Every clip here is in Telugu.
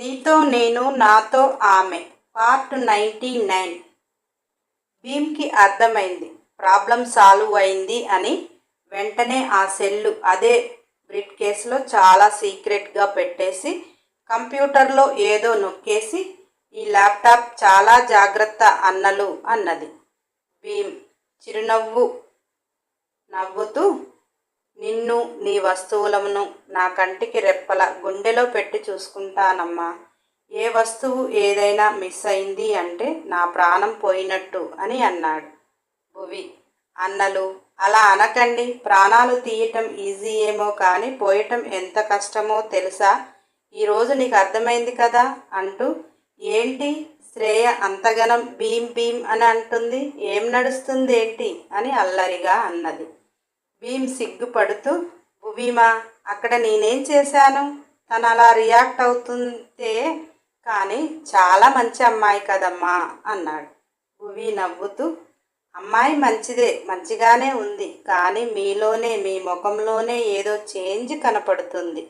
నీతో నేను నాతో ఆమె పార్ట్ 99. భీమ్కి అర్థమైంది ప్రాబ్లం సాల్వ్ అయింది అని. వెంటనే ఆ సెల్లు అదే బ్రీఫ్ కేసులో చాలా సీక్రెట్గా పెట్టేసి కంప్యూటర్లో ఏదో నొక్కేసి ఈ ల్యాప్టాప్ చాలా జాగ్రత్త అన్నలు అన్నది. భీమ్ చిరునవ్వు నవ్వుతూ, నిన్ను నీ వస్తువులను నా కంటికి రెప్పల గుండెలో పెట్టి చూసుకుంటానమ్మా. ఏ వస్తువు ఏదైనా మిస్ అయింది అంటే నా ప్రాణం పోయినట్టు అని అన్నాడు. భువి అన్నలు అలా అనకండి, ప్రాణాలు తీయటం ఈజీ ఏమో కానీ పోయటం ఎంత కష్టమో తెలుసా? ఈరోజు నీకు అర్థమైంది కదా అంటూ, ఏంటి శ్రేయ అంతగనం భీమ్ భీమ్ అని అంటుంది, ఏం నడుస్తుంది ఏంటి అని అల్లరిగా అన్నది. భీమ్ సిగ్గుపడుతూ, భువీమా అక్కడ నేనేం చేశాను? తను అలా రియాక్ట్ అవుతుంటే కానీ చాలా మంచి అమ్మాయి కదమ్మా అన్నాడు. భువి నవ్వుతూ, అమ్మాయి మంచిదే, మంచిగానే ఉంది, కానీ మీలోనే మీ ముఖంలోనే ఏదో చేంజ్ కనపడుతుంది,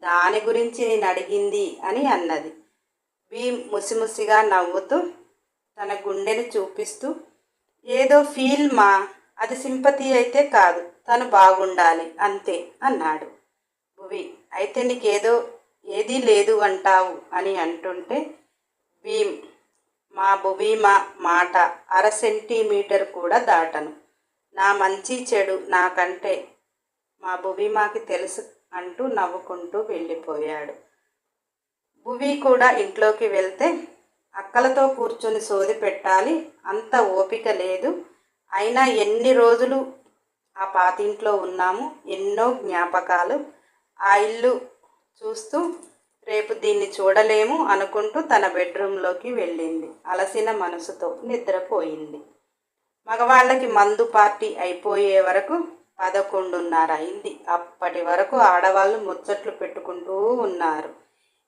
దాని గురించి నేను అడిగింది అని అన్నది. భీమ్ ముసిముసిగా నవ్వుతూ తన గుండెని చూపిస్తూ, ఏదో ఫీల్ మా, అది సింపతి అయితే కాదు, తను బాగుండాలి అంతే అన్నాడు. భువి అయితే నీకేదో ఏదీ లేదు అంటావు అని అంటుంటే, భీమ్ మా భువీమా మాట 1/2 సెంటీమీటర్ కూడా దాటను. నా మంచి చెడు నాకంటే మా భువీమాకి తెలుసు అంటూ నవ్వుకుంటూ వెళ్ళిపోయాడు. భువి కూడా ఇంట్లోకి వెళ్తే అక్కలతో కూర్చొని సోది పెట్టాలి, అంత ఓపిక లేదు. అయినా ఎన్ని రోజులు ఆ పాతింట్లో ఉన్నాము, ఎన్నో జ్ఞాపకాలు. ఆ ఇల్లు చూస్తూ రేపు దీన్ని చూడలేము అనుకుంటూ తన బెడ్రూమ్లోకి వెళ్ళింది. అలసిన మనసుతో నిద్రపోయింది. మగవాళ్ళకి మందు పార్టీ అయిపోయే వరకు 11:30 అయింది. అప్పటి వరకు ఆడవాళ్ళు ముచ్చట్లు పెట్టుకుంటూ ఉన్నారు.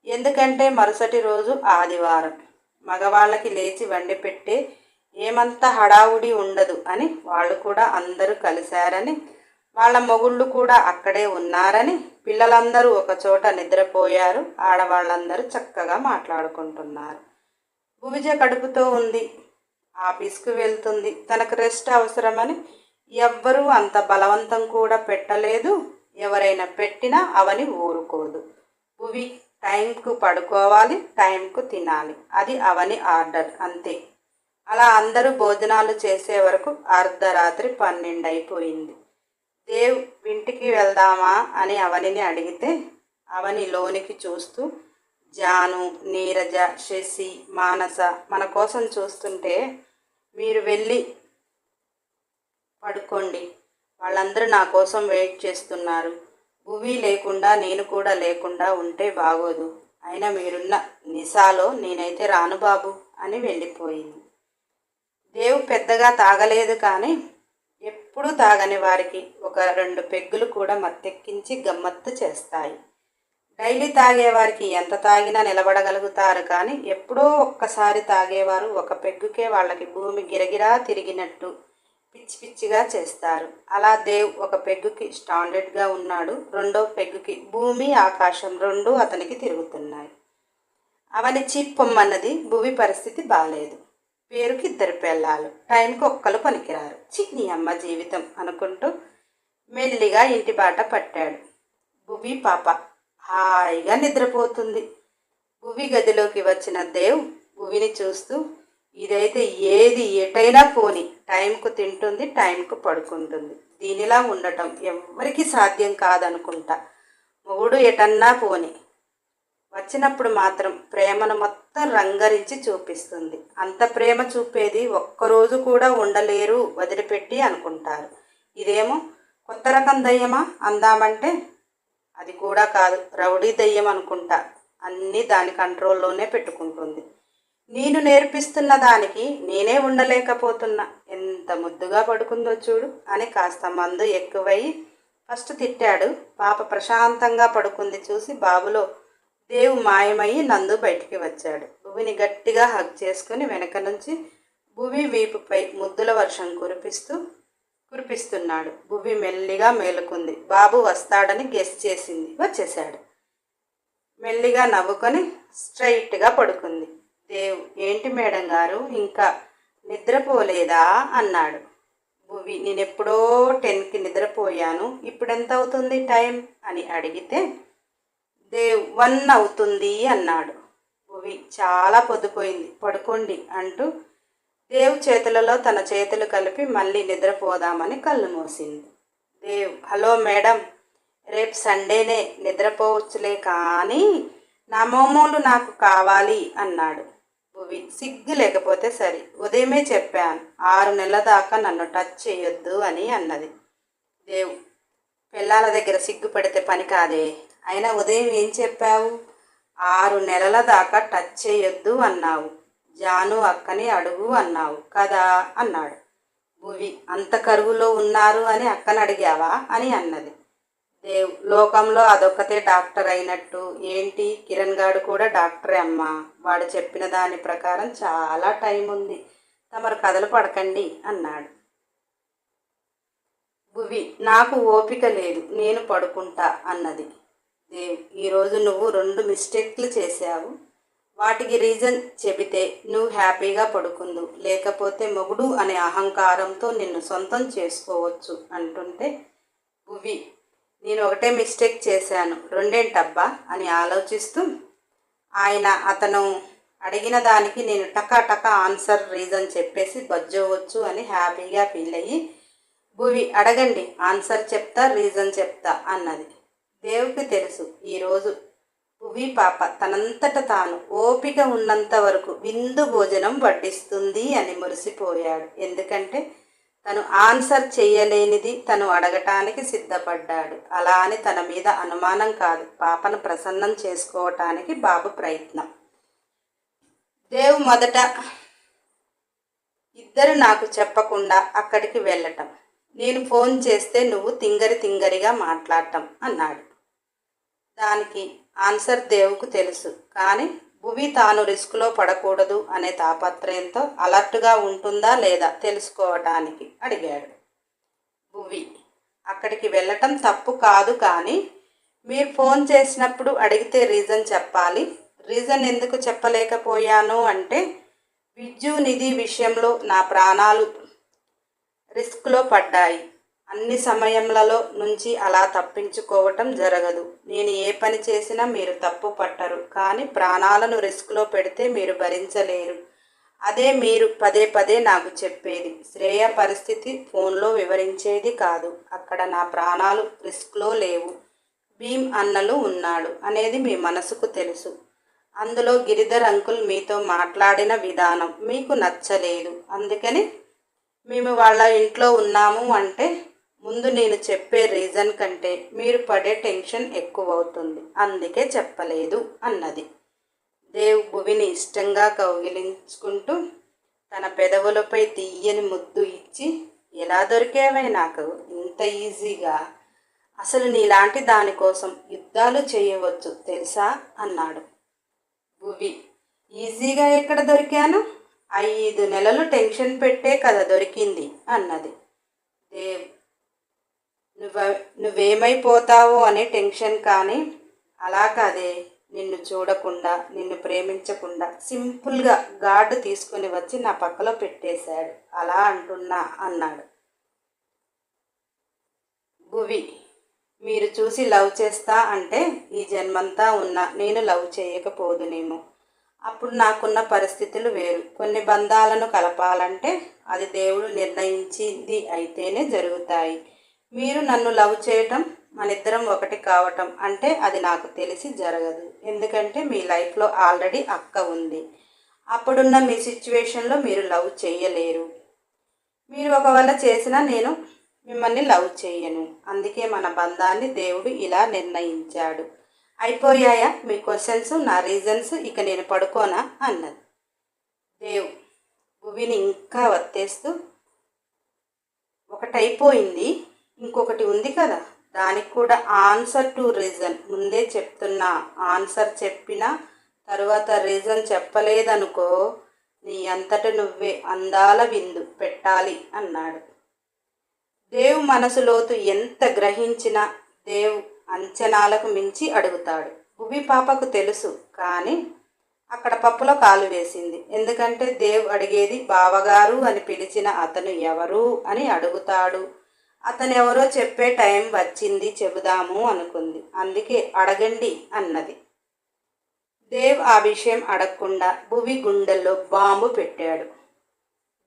ఎందుకంటే మరుసటి రోజు ఆదివారం. మగవాళ్ళకి లేచి వండి పెట్టే ఏమంత హడావుడి ఉండదు అని, వాళ్ళు కూడా అందరూ కలిశారని, వాళ్ళ మొగుళ్ళు కూడా అక్కడే ఉన్నారని, పిల్లలందరూ ఒకచోట నిద్రపోయారు, ఆడవాళ్ళందరూ చక్కగా మాట్లాడుకుంటున్నారు. భువిజ కడుపుతో ఉంది, ఆఫీస్కు వెళ్తుంది, తనకు రెస్ట్ అవసరమని ఎవ్వరూ అంత బలవంతం కూడా పెట్టలేదు. ఎవరైనా పెట్టినా అవని ఊరుకోదు. భువి టైంకు పడుకోవాలి, టైంకు తినాలి, అది అవని ఆర్డర్ అంతే. అలా అందరూ భోజనాలు చేసే వరకు అర్ధరాత్రి 12 అయిపోయింది. దేవ్ ఇంటికి వెళ్దామా అని అవనిని అడిగితే, అవని లోనికి చూస్తూ, జాను, నీరజ, శశి, మానస మన కోసం చూస్తుంటే మీరు వెళ్ళి పడుకోండి, వాళ్ళందరూ నా కోసం వెయిట్ చేస్తున్నారు. భువి లేకుండా నేను కూడా లేకుండా ఉంటే బాగోదు, అయినా మీరున్న నిశాలో నేనైతే రాను బాబు అని వెళ్ళిపోయింది. దేవు పెద్దగా తాగలేదు, కానీ ఎప్పుడూ తాగని వారికి 1-2 పెగ్గులు కూడా మత్తెక్కించి గమ్మత్తు చేస్తాయి. డైలీ తాగేవారికి ఎంత తాగినా నిలబడగలుగుతారు, కానీ ఎప్పుడో ఒక్కసారి తాగేవారు 1 పెగ్గుకే వాళ్ళకి భూమి గిరగిరా తిరిగినట్టు పిచ్చి పిచ్చిగా చేస్తారు. అలా దేవ్ 1 పెగ్గుకి స్టాండర్డ్గా ఉన్నాడు, 2వ పెగ్గుకి భూమి ఆకాశం రెండూ అతనికి తిరుగుతున్నాయి. అవని చిప్పొమ్మన్నది. భువి పరిస్థితి బాలేదు. పేరుకి 2 పెళ్ళాలు, టైంకి ఒక్కలు పనికిరారు, నీ అమ్మ జీవితం అనుకుంటూ మెల్లిగా ఇంటి బాట పట్టాడు. భువి పాప హాయిగా నిద్రపోతుంది. భువి గదిలోకి వచ్చిన దేవ్ భువిని చూస్తూ, ఇదైతే ఏది ఎటైనా పోని, టైంకు తింటుంది, టైంకు పడుకుంటుంది, దీనిలా ఉండటం ఎవ్వరికీ సాధ్యం కాదనుకుంటా. మొగుడు ఎటన్నా పోని, వచ్చినప్పుడు మాత్రం ప్రేమను మొత్తం రంగరించి చూపిస్తుంది. అంత ప్రేమ చూపేది ఒక్కరోజు కూడా ఉండలేరు వదిలిపెట్టి అనుకుంటారు. ఇదేమో కొత్త రకం దయ్యమా అందామంటే అది కూడా కాదు, రౌడీ దయ్యం అనుకుంటా. అన్నీ దాని కంట్రోల్లోనే పెట్టుకుంటుంది. నేను నేర్పిస్తున్న దానికి నేనే ఉండలేకపోతున్నా, ఎంత ముద్దుగా పడుకుందో చూడు అని కాస్త మందు ఎక్కువై ఫస్ట్ తిట్టాడు. పాప ప్రశాంతంగా పడుకుంది చూసి బాబులో దేవు మాయమయ్యి నందు బయటికి వచ్చాడు. భువిని గట్టిగా హగ్ చేసుకుని వెనక నుంచి భువి వీపుపై ముద్దుల వర్షం కురిపిస్తున్నాడు. భువి మెల్లిగా మేలుకుంది. బాబు వస్తాడని గెస్ చేసింది, వచ్చేశాడు. మెల్లిగా నవ్వుకొని స్ట్రైట్గా పడుకుంది. దేవ్, ఏంటి మేడం గారు, ఇంకా నిద్రపోలేదా అన్నాడు. భువి, నేనెప్పుడో 10కి నిద్రపోయాను, ఇప్పుడెంత అవుతుంది టైం అని అడిగితే దేవ్ 1 అవుతుంది అన్నాడు. భువి, చాలా పొద్దుపోయింది, పడుకోండి అంటూ దేవ్ చేతులలో తన చేతులు కలిపి మళ్ళీ నిద్రపోదామని కళ్ళు మూసింది. దేవ్, హలో మేడం, రేపు సండేనే, నిద్రపోవచ్చులే, కానీ నా మోమోలు నాకు కావాలి అన్నాడు. భువి, సిగ్గు లేకపోతే సరి, ఉదయమే చెప్పాను 6 నెలల దాకా నన్ను టచ్ చేయొద్దు అని అన్నది. దేవ్, పిల్లల దగ్గర సిగ్గుపడితే పని కాదే, అయినా ఉదయం ఏం చెప్పావు? 6 నెలల దాకా టచ్ చేయొద్దు అన్నావు, జాను అక్కని అడుగు అన్నావు కదా అన్నాడు. భువి, అంత కరువులో ఉన్నారు అని అక్కని అడిగావా అని అన్నది. దేవ్, లోకంలో అదొక్కతే డాక్టర్ అయినట్టు ఏంటి, కిరణ్ గాడు కూడా డాక్టరే అమ్మా, వాడు చెప్పిన దాని ప్రకారం చాలా టైం ఉంది, తమరు కథలు పడకండి అన్నాడు. భువి, నాకు ఓపిక లేదు, నేను పడుకుంటా అన్నది. దేవ్, ఈరోజు నువ్వు 2 మిస్టేక్లు చేశావు, వాటికి రీజన్ చెబితే నువ్వు హ్యాపీగా పడుకుందు, లేకపోతే మొగుడు అనే అహంకారంతో నిన్ను సొంతం చేసుకోవచ్చు అంటుంటే భువి, నేను ఒకటే మిస్టేక్ చేశాను, 2ఏంటబ్బా అని ఆలోచిస్తూ అతను అడిగిన దానికి నేను టకా ఆన్సర్ రీజన్ చెప్పేసి బజ్జోవచ్చు అని హ్యాపీగా ఫీల్ అయ్యి భువి, అడగండి, ఆన్సర్ చెప్తా, రీజన్ చెప్తా అన్నది. దేవుకి తెలుసు ఈరోజు భువి పాప తనంతట తాను ఓపిక ఉన్నంత వరకు విందు భోజనం వడ్డిస్తుంది అని మురిసిపోయాడు. ఎందుకంటే తను ఆన్సర్ చేయలేనిది తను అడగటానికి సిద్ధపడ్డాడు. అలా అని తన మీద అనుమానం కాదు, పాపను ప్రసన్నం చేసుకోవటానికి బాబు ప్రయత్నం. దేవ్ మొదట ఇద్దరు నాకు చెప్పకుండా అక్కడికి వెళ్ళటం, నేను ఫోన్ చేస్తే నువ్వు తింగరిగా మాట్లాడటం అన్నాడు. దానికి ఆన్సర్ దేవుకు తెలుసు, కానీ భువి తాను రిస్క్లో పడకూడదు అనే తాపత్రయంతో అలర్ట్గా ఉంటుందా లేదా తెలుసుకోవటానికి అడిగాడు. భువి, అక్కడికి వెళ్ళటం తప్పు కాదు, కానీ మీరు ఫోన్ చేసినప్పుడు అడిగితే రీజన్ చెప్పాలి. రీజన్ ఎందుకు చెప్పలేకపోయాను అంటే విద్యు నిధి విషయంలో నా ప్రాణాలు రిస్క్లో పడ్డాయి. అన్ని సమయములలో నుంచి అలా తప్పించుకోవటం జరగదు. నేను ఏ పని చేసినా మీరు తప్పు పట్టరు, కానీ ప్రాణాలను రిస్క్లో పెడితే మీరు భరించలేరు. అదే మీరు పదే నాకు చెప్పేది. శ్రేయ పరిస్థితి ఫోన్లో వివరించేది కాదు. అక్కడ నా ప్రాణాలు రిస్క్లో లేవు, భీమ్ అన్నలు ఉన్నాడు అనేది మీ మనసుకు తెలుసు. అందులో గిరిధర్ అంకుల్ మీతో మాట్లాడిన విధానం మీకు నచ్చలేదు, అందుకని మేము వాళ్ళ ఇంట్లో ఉన్నాము అంటే ముందు నేను చెప్పే రీజన్ కంటే మీరు పడే టెన్షన్ ఎక్కువ అవుతుంది, అందుకే చెప్పలేదు అన్నది. దేవ్ భువిని ఇష్టంగా కౌగిలించుకుంటూ తన పెదవులపై తీయని ముద్దు ఇచ్చి, ఎలా దొరికేవే నాకు ఇంత ఈజీగా, అసలు నీలాంటి దానికోసం యుద్ధాలు చేయవచ్చు తెలుసా అన్నాడు. భువి, ఈజీగా ఎక్కడ దొరికాను, 5 నెలలు టెన్షన్ పెట్టే కదా దొరికింది అన్నది. దేవ్, నువ్వేమైపోతావో అనే టెన్షన్, కానీ అలా కాదే, నిన్ను చూడకుండా నిన్ను ప్రేమించకుండా సింపుల్గా గార్డు తీసుకుని వచ్చి నా పక్కలో పెట్టేశాడు, అలా అంటున్నా అన్నాడు. భువి, మీరు చూసి లవ్ చేస్తా అంటే ఈ జన్మంతా ఉన్నా నేను లవ్ చేయకపోదునేమో. అప్పుడు నాకున్న పరిస్థితులు వేరు. కొన్ని బంధాలను కలపాలంటే అది దేవుడు నిర్ణయించింది అయితేనే జరుగుతాయి. మీరు నన్ను లవ్ చేయటం, మనిద్దరం ఒకటి కావటం అంటే అది నాకు తెలిసి జరగదు. ఎందుకంటే మీ లైఫ్లో ఆల్రెడీ అక్క ఉంది. అప్పుడున్న మీ సిచ్యువేషన్లో మీరు లవ్ చేయలేరు. మీరు ఒకవేళ చేసినా నేను మిమ్మల్ని లవ్ చేయను. అందుకే మన బంధాన్ని దేవుడు ఇలా నిర్ణయించాడు. అయిపోయాయా మీ క్వశ్చన్స్, నా రీజన్స్, ఇక నేను పడుకోనా అన్నది. దేవ్ భువిని ఇంకా వత్తేస్తూ, ఒకటైపోయింది, ఇంకొకటి ఉంది కదా, దానికి కూడా ఆన్సర్ టు రీజన్ ముందే చెప్తున్నా. ఆన్సర్ చెప్పిన తరువాత రీజన్ చెప్పలేదనుకో, నీ అంతట నువ్వే అందాల విందు పెట్టాలి అన్నాడు. దేవ్ మనసులోతు ఎంత గ్రహించినా దేవ్ అంచనాలకు మించి అడుగుతాడు. భువి పాపకు తెలుసు, కానీ అక్కడ పప్పులో కాలు వేసింది. ఎందుకంటే దేవ్ అడిగేది బావగారు అని పిలిచిన అతను ఎవరు అని అడుగుతాడు. అతనెవరో చెప్పే టైం వచ్చింది, చెబుదాము అనుకుంది. అందుకే అడగండి అన్నది. దేవ్ ఆ విషయం అడగకుండా భువి గుండెల్లో బాంబు పెట్టాడు.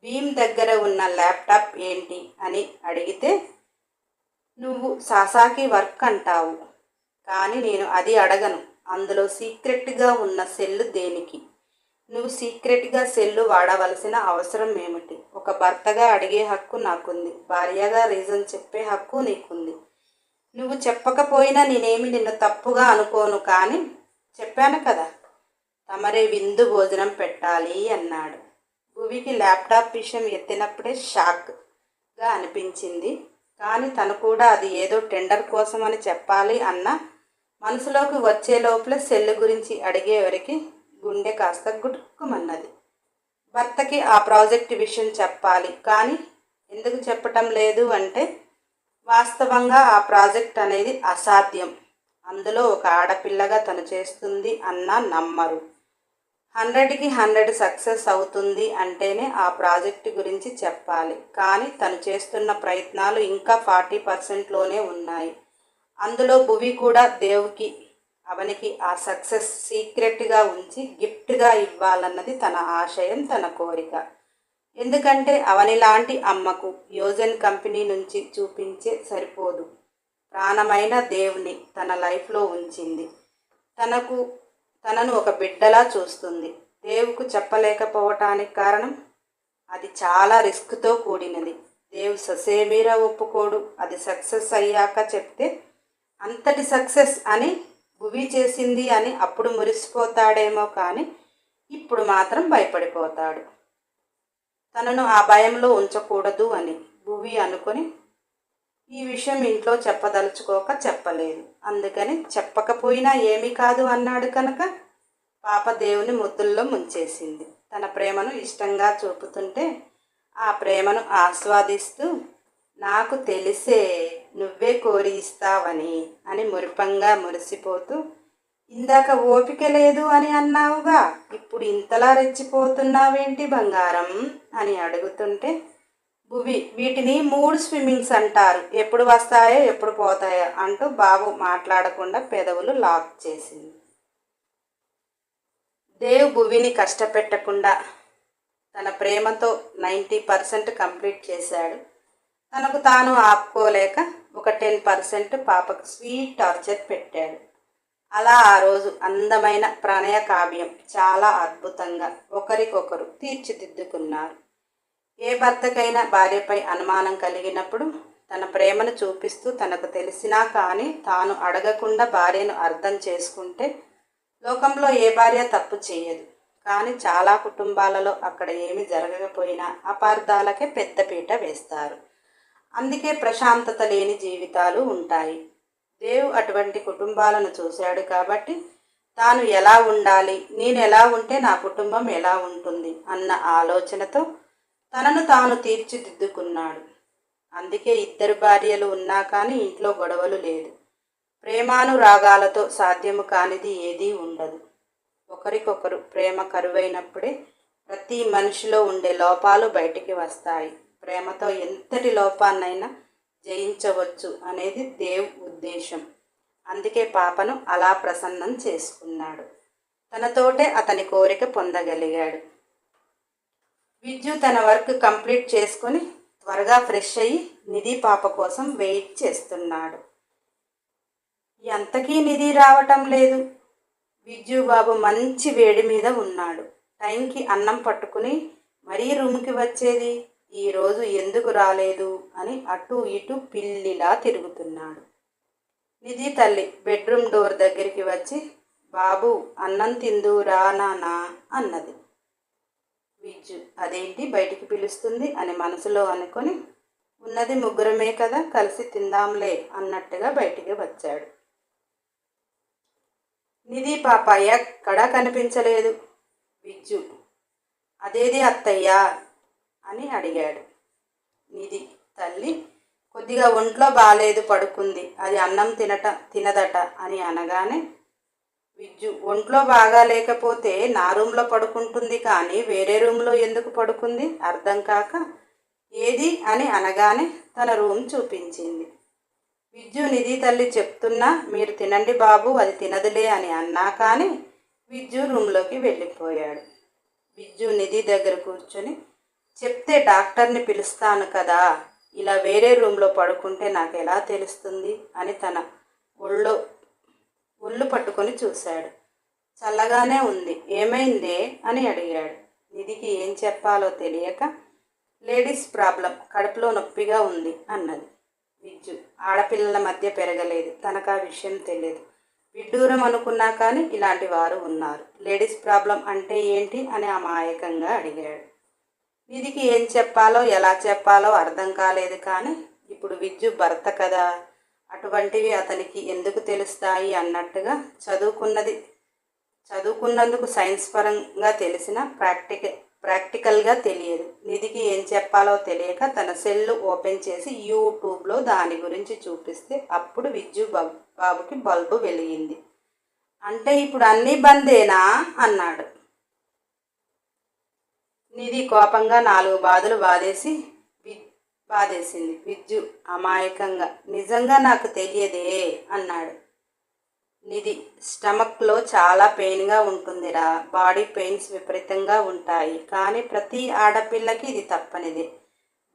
భీమ్ దగ్గర ఉన్న ల్యాప్టాప్ ఏంటి అని అడిగితే, నువ్వు సాసాకి వర్క్ అంటావు, కానీ నేను అది అడగను. అందులో సీక్రెట్గా ఉన్న సెల్లు దేనికి? నువ్వు సీక్రెట్గా సెల్లు వాడవలసిన అవసరం ఏమిటి? ఒక భర్తగా అడిగే హక్కు నాకుంది, భార్యగా రీజన్ చెప్పే హక్కు నీకుంది. నువ్వు చెప్పకపోయినా నేనేమి నిన్ను తప్పుగా అనుకోను, కానీ చెప్పాను కదా, తమరే విందు భోజనం పెట్టాలి అన్నాడు. భువికి ల్యాప్టాప్ విషయం ఎత్తినప్పుడే షాక్గా అనిపించింది. కానీ తను కూడా అది ఏదో టెండర్ కోసం అని చెప్పాలి అన్న మనసులోకి వచ్చే లోపల సెల్లు గురించి అడిగేవరికి గుండె కాస్త గుట్టుకుమన్నది. భర్తకి ఆ ప్రాజెక్ట్ విషయం చెప్పాలి, కానీ ఎందుకు చెప్పటం లేదు అంటే, వాస్తవంగా ఆ ప్రాజెక్ట్ అనేది అసాధ్యం. అందులో ఒక ఆడపిల్లగా తను చేస్తుంది అన్నా నమ్మరు. 100కి 100 సక్సెస్ అవుతుంది అంటేనే ఆ ప్రాజెక్టు గురించి చెప్పాలి. కానీ తను చేస్తున్న ప్రయత్నాలు ఇంకా 40%లోనే ఉన్నాయి. అందులో భువి కూడా దేవుకి అవనికి ఆ సక్సెస్ సీక్రెట్గా ఉంచి గిఫ్ట్గా ఇవ్వాలన్నది తన ఆశయం, తన కోరిక. ఎందుకంటే అవని లాంటి అమ్మకు యోజన్ కంపెనీ నుంచి చూపించే సరిపోదు. ప్రాణమైన దేవుని తన లైఫ్లో ఉంచింది. తనను ఒక బిడ్డలా చూస్తుంది. దేవుకు చెప్పలేకపోవటానికి కారణం, అది చాలా రిస్క్తో కూడినది. దేవ్ ససేమీరా ఒప్పుకోడు. అది సక్సెస్ అయ్యాక చెప్తే అంతటి సక్సెస్ అని భువి చేసింది అని అప్పుడు మురిసిపోతాడేమో, కానీ ఇప్పుడు మాత్రం భయపడిపోతాడు. తనను ఆ భయంలో ఉంచకూడదు అని భువి అనుకొని ఈ విషయం ఇంట్లో చెప్పదలుచుకోక చెప్పలేదు. అందుకని చెప్పకపోయినా ఏమీ కాదు అన్నాడు కనుక పాప దేవుని ముద్దుల్లో ముంచేసింది. తన ప్రేమను ఇష్టంగా చూపుతుంటే ఆ ప్రేమను ఆస్వాదిస్తూ, నాకు తెలిసే నువ్వే కోరి ఇస్తావని అని మురిపంగా మురిసిపోతూ, ఇందాక ఓపిక లేదు అని అన్నావుగా, ఇప్పుడు ఇంతలా రెచ్చిపోతున్నావేంటి బంగారం అని అడుగుతుంటే, భువి వీటిని 3 స్విమ్మింగ్స్ అంటారు, ఎప్పుడు వస్తాయో ఎప్పుడు పోతాయో అంటూ బాబు మాట్లాడకుండా పెదవులు లాక్ చేసింది. దేవ్ భువిని కష్టపెట్టకుండా తన ప్రేమతో 90% కంప్లీట్ చేశాడు. తనకు తాను ఆపుకోలేక ఒక 10% పాపకు స్వీట్ టార్చర్ పెట్టాడు. అలా ఆ రోజు అందమైన ప్రణయ కావ్యం చాలా అద్భుతంగా ఒకరికొకరు తీర్చిదిద్దుకున్నారు. ఏ భర్తకైనా భార్యపై అనుమానం కలిగినప్పుడు తన ప్రేమను చూపిస్తూ తనకు తెలిసినా కానీ తాను అడగకుండా భార్యను అర్థం చేసుకుంటే లోకంలో ఏ భార్య తప్పు చేయదు. కానీ చాలా కుటుంబాలలో అక్కడ ఏమి జరగకపోయినా అపార్థాలకే పెద్దపీట వేస్తారు. అందుకే ప్రశాంతత లేని జీవితాలు ఉంటాయి. దేవ్ అటువంటి కుటుంబాలను చూశాడు కాబట్టి తాను ఎలా ఉండాలి, నేను ఎలా ఉంటే నా కుటుంబం ఎలా ఉంటుంది అన్న ఆలోచనతో తనను తాను తీర్చిదిద్దుకున్నాడు. అందుకే 2 భార్యలు ఉన్నా కానీ ఇంట్లో గొడవలు లేదు. ప్రేమానురాగాలతో సాధ్యము కానిది ఏదీ ఉండదు. ఒకరికొకరు ప్రేమ కరువైనప్పుడే ప్రతి మనిషిలో ఉండే లోపాలు బయటికి వస్తాయి. ప్రేమతో ఎంతటి లోపాన్నైనా జయించవచ్చు అనేది దేవ్ ఉద్దేశం. అందుకే పాపను అలా ప్రసన్నం చేసుకున్నాడు. తనతోటే అతని కోరిక పొందగలిగాడు. విజ్జు తన వర్క్ కంప్లీట్ చేసుకొని త్వరగా ఫ్రెష్ అయ్యి నిధి పాప కోసం వెయిట్ చేస్తున్నాడు. ఎంతకీ నిధి రావటం లేదు. విజ్జు బాబు మంచి వేడి మీద ఉన్నాడు. టైంకి అన్నం పట్టుకుని మరీ రూమ్కి వచ్చేది, ఈరోజు ఎందుకు రాలేదు అని అటు ఇటు పిల్లిలా తిరుగుతున్నాడు. నిధి తల్లి బెడ్రూమ్ డోర్ దగ్గరికి వచ్చి, బాబు అన్నం తిందురా నానా అన్నది. విజ్జు అదేంటి బయటికి పిలుస్తుంది అని మనసులో అనుకొని, ఉన్నది ముగ్గురమే కదా, కలిసి తిందాంలే అన్నట్టుగా బయటికి వచ్చాడు. నిధి పాప ఎక్కడా కనిపించలేదు. విజ్జు అదేది అత్తయ్యా అని అడిగాడు. నిధి తల్లి కొద్దిగా ఒంట్లో బాలేదు, పడుకుంది, అది అన్నం తినదట అని అనగానే, విజ్జు ఒంట్లో బాగా లేకపోతే నా రూమ్లో పడుకుంటుంది కానీ వేరే రూమ్లో ఎందుకు పడుకుంది అర్థం కాక ఏది అని అనగానే తన రూమ్ చూపించింది. విజ్జు నిధి తల్లి చెప్తున్నా మీరు తినండి బాబు అది తినదులే అని అన్నా కానీ విజ్జు రూమ్లోకి వెళ్ళిపోయాడు. విజ్జు నిధి దగ్గర కూర్చొని చెప్తే డాక్టర్ని పిలుస్తాను కదా, ఇలా వేరే రూమ్లో పడుకుంటే నాకు ఎలా తెలుస్తుంది అని తన ఒళ్ళు పట్టుకొని చూశాడు. చల్లగానే ఉంది, ఏమైందే అని అడిగాడు. నిధికి ఏం చెప్పాలో తెలియక లేడీస్ ప్రాబ్లం, కడుపులో నొప్పిగా ఉంది అన్నది. విజ్జు ఆడపిల్లల మధ్య పెరగలేదు, తనకు ఆ విషయం తెలియదు. విడ్డూరం అనుకున్నా కానీ ఇలాంటి వారు ఉన్నారు. లేడీస్ ప్రాబ్లం అంటే ఏంటి అని అమాయకంగా అడిగాడు. నిధికి ఏం చెప్పాలో ఎలా చెప్పాలో అర్థం కాలేదు. కానీ ఇప్పుడు విజ్జు భర్త కదా, అటువంటివి అతనికి ఎందుకు తెలుస్తాయి అన్నట్టుగా చదువుకున్నందుకు సైన్స్ పరంగా తెలిసిన ప్రాక్టికల్గా తెలియదు. నిధికి ఏం చెప్పాలో తెలియక తన సెల్ ఓపెన్ చేసి యూట్యూబ్లో దాని గురించి చూపిస్తే అప్పుడు విజ్జు బాబుకి బల్బు వెలిగింది. అంటే ఇప్పుడు అన్నీ బందేనా అన్నాడు. నిధి కోపంగా 4 బాధలు బాధేసింది. విజ్జు అమాయకంగా నిజంగా నాకు తెలియదే అన్నాడు. నిధి స్టమక్లో చాలా పెయిన్గా ఉంటుందిరా, బాడీ పెయిన్స్ విపరీతంగా ఉంటాయి. కానీ ప్రతి ఆడపిల్లకి ఇది తప్పనిదే.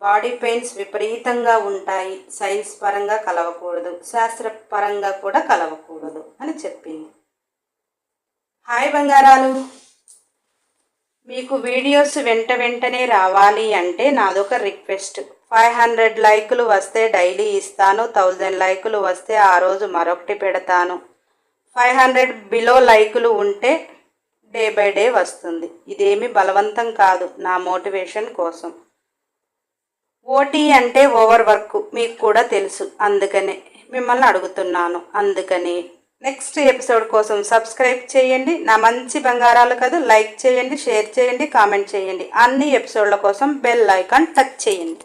బాడీ పెయిన్స్ విపరీతంగా ఉంటాయి, సైన్స్ పరంగా కలవకూడదు, శాస్త్రపరంగా కూడా కలవకూడదు అని చెప్పింది. హాయ్ బంగారాలు, మీకు వీడియోస్ వెంటనే రావాలి అంటే నాదొక రిక్వెస్ట్. 500 లైకులు వస్తే డైలీ ఇస్తాను, 1000 లైకులు వస్తే ఆ రోజు మరొకటి పెడతాను. 500 బిలో లైకులు ఉంటే డే బై డే వస్తుంది. ఇదేమి బలవంతం కాదు, నా మోటివేషన్ కోసం. ఓటీ అంటే ఓవర్ వర్క్ మీకు కూడా తెలుసు, అందుకనే మిమ్మల్ని అడుగుతున్నాను. అందుకని నెక్స్ట్ ఎపిసోడ్ కోసం సబ్స్క్రైబ్ చేయండి. నా మంచి బంగారాలు కదా, లైక్ చేయండి, షేర్ చేయండి, కామెంట్ చేయండి. అన్ని ఎపిసోడ్ల కోసం బెల్ ఐకాన్ టచ్ చేయండి.